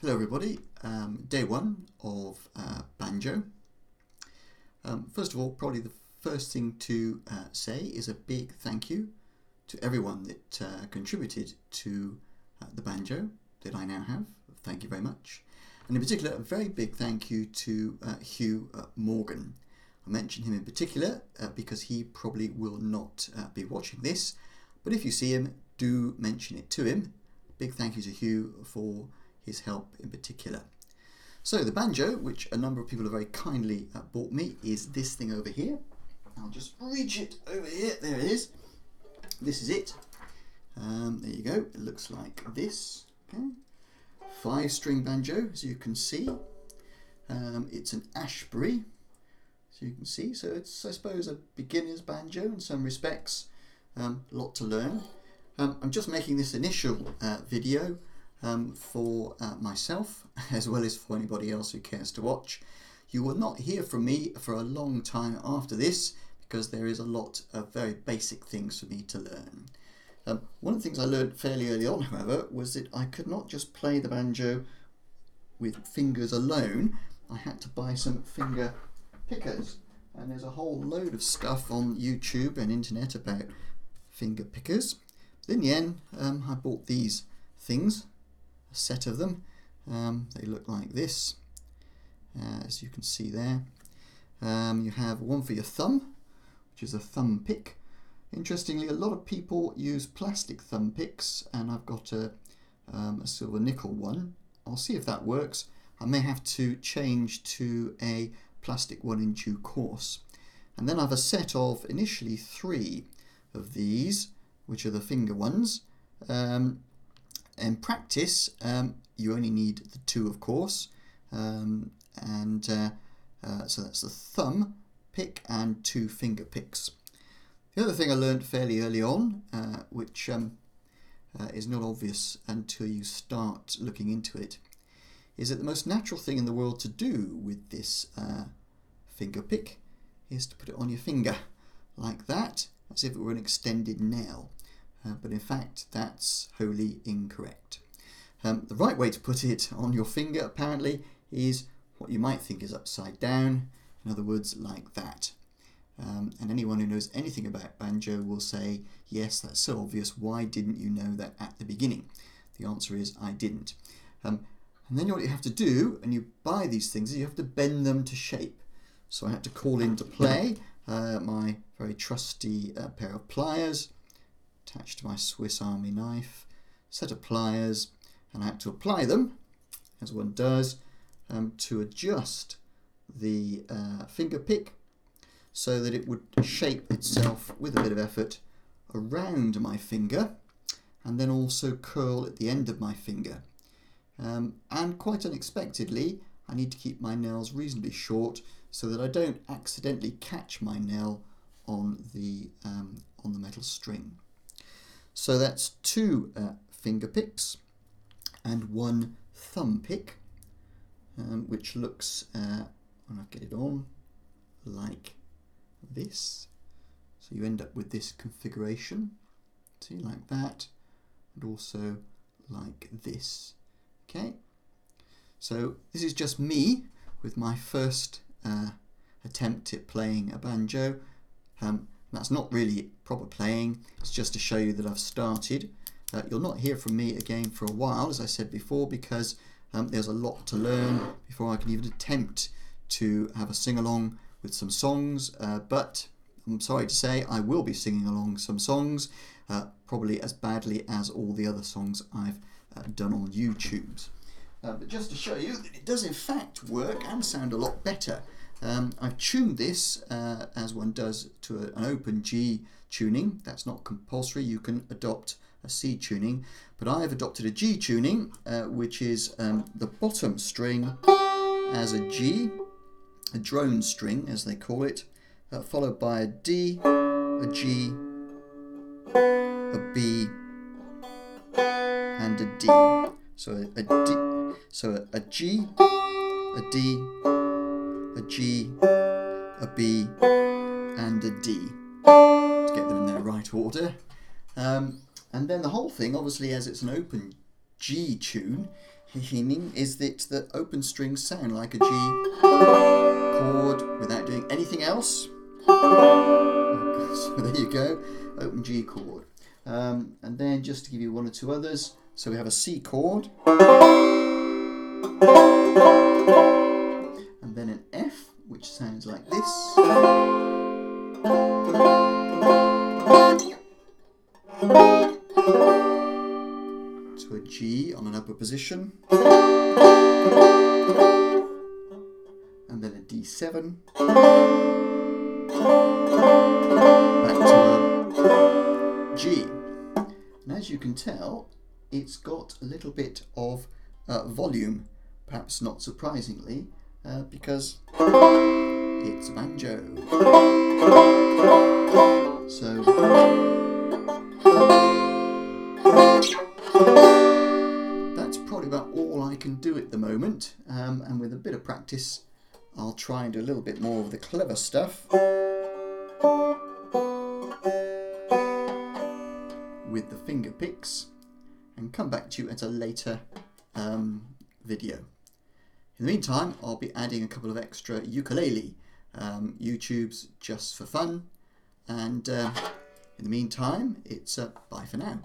Hello everybody, day one of Banjo. First of all, probably the first thing to say is a big thank you to everyone that contributed to the banjo that I now have. Thank you very much. And in particular, a very big thank you to Hugh Morgan. I mention him in particular because he probably will not be watching this, but if you see him, do mention it to him. Big thank you to Hugh for his help in particular. So the banjo, which a number of people have very kindly bought me, is this thing over here. I'll just reach it over here. There it is. This is it. There you go. It looks like this. Okay. 5-string banjo, as you can see. It's an Ashbury, as you can see. So it's, I suppose, a beginner's banjo in some respects. A lot to learn. I'm just making this initial video for myself, as well as for anybody else who cares to watch. You will not hear from me for a long time after this, because there is a lot of very basic things for me to learn. One of the things I learned fairly early on, however, was that I could not just play the banjo with fingers alone. I had to buy some finger pickers, and there's a whole load of stuff on YouTube and internet about finger pickers. But in the end, I bought these things, a set of them. They look like this, as you can see there. You have one for your thumb, which is a thumb pick. Interestingly, a lot of people use plastic thumb picks, and I've got a silver nickel one. I'll see if that works. I may have to change to a plastic one in due course. And then I have a set of initially 3 of these, which are the finger ones. In practice, you only need the 2, of course, so that's the thumb pick and 2 finger picks. The other thing I learned fairly early on, which is not obvious until you start looking into it, is that the most natural thing in the world to do with this finger pick is to put it on your finger like that, as if it were an extended nail. But in fact, that's wholly incorrect. The right way to put it on your finger, apparently, is what you might think is upside down. In other words, like that. And anyone who knows anything about banjo will say, yes, that's so obvious. Why didn't you know that at the beginning? The answer is, I didn't. And then what you have to do, and you buy these things, is you have to bend them to shape. So I had to call into play my very trusty pair of pliers, attached to my Swiss Army knife, set of pliers, and I had to apply them, as one does, to adjust the finger pick so that it would shape itself with a bit of effort around my finger, and then also curl at the end of my finger. And quite unexpectedly, I need to keep my nails reasonably short so that I don't accidentally catch my nail on the metal string. So that's 2 finger picks and 1 thumb pick, which looks, when I get it on, like this. So you end up with this configuration, see, like that, and also like this. Okay, so this is just me with my first attempt at playing a banjo. That's not really proper playing, it's just to show you that I've started. You'll not hear from me again for a while, as I said before, because there's a lot to learn before I can even attempt to have a sing-along with some songs, but I'm sorry to say I will be singing along some songs, probably as badly as all the other songs I've done on YouTube. But just to show you that it does in fact work and sound a lot better. I've tuned this as one does to an open G tuning. That's not compulsory, you can adopt a C tuning, but I've adopted a G tuning, which is the bottom string as a G, a drone string as they call it, followed by a D, a G, a B, and a D. So a D, so a G, a D, a G, a B, and a D, to get them in their right order. And then the whole thing, obviously, as it's an open G tune, meaning is that the open strings sound like a G chord without doing anything else. So there you go, open G chord. And then just to give you one or two others, so we have a C chord, and then an F, which sounds like this. To a G on an upper position, and then a D7, back to a G. And as you can tell, it's got a little bit of volume, perhaps not surprisingly, because it's a banjo. So that's probably about all I can do at the moment, and with a bit of practice I'll try and do a little bit more of the clever stuff with the finger picks and come back to you at a later video. In the meantime, I'll be adding a couple of extra ukulele YouTubes just for fun, and in the meantime, it's bye for now.